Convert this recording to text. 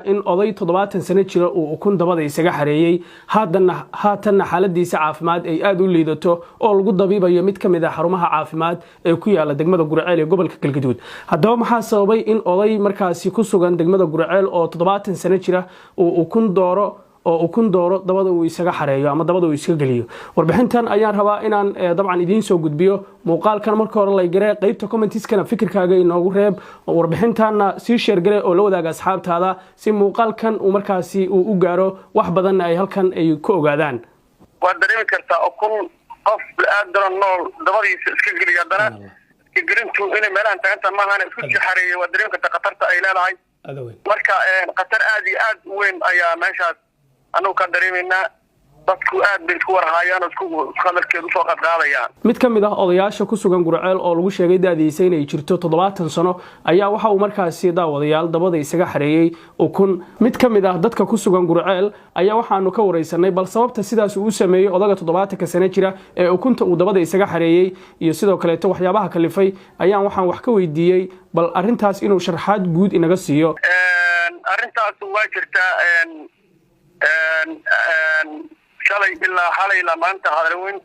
in oday 70 sano jira uu ukun dabada isaga xareeyay haatanna xaaladiisa caafimaad ay aad u liidato oo lagu dabiibayo mid kamid ah xarumaha caafimaad ee ku yaala degmada Gurceel ee gobolka Galgaduud. Haddaba maxaa sababay in oday markaasi ku sugan degmada Gurceel oo 70 sano jira uu ukun dooro dabada uu isaga xareeyo ama dabada uu iska galiyo? Warbixintan ayaan rabaa inaan dabcan idiin soo gudbiyo. Muuqaalkan marka hore la garee qaybta comments-kana fikirkaaga inoogu reeb. Warbixintanna si share gare oo la wadaaga asxaabtaada si muuqaalkan uu markaasi u gaaro wax badan ay halkan ay ku ogaadaan. waa dareemi kartaa ukun qof aad daran nool dabadiisa iska galiya dana gelintu inay meelahan taaganta ma ahan isku xareeyay waa dareemi kartaa qatarta ay leedahay marka qatar aad iyo aad weyn ayaa meeshaas anu ka dareemayna dadku aad bay isku warhaayaan isku qadarkeedu soo qadqaadayaan. Mid kamid ah odayaasha ku sugan Gurceel oo lagu sheegay daadiisa inay jirto 70 sano ayaa waxa uu markaasi daawadayaal dabada isaga xareeyay ukun. Mid kamid ah dadka ku sugan Gurceel ayaa waxaanu ka wareysanay bal sababta sidaas uu sameeyay odaga 70 sano jira ee ukunta uu dabada isaga xareeyay iyo sidoo kale waxyaabaha kalifay ayaan waxaan wax ka weydiiyay bal arintaas inuu sharxaad guud inaga siiyo. arintaas waa jirtaa shalay ilaa xalay la maanta hadalweyn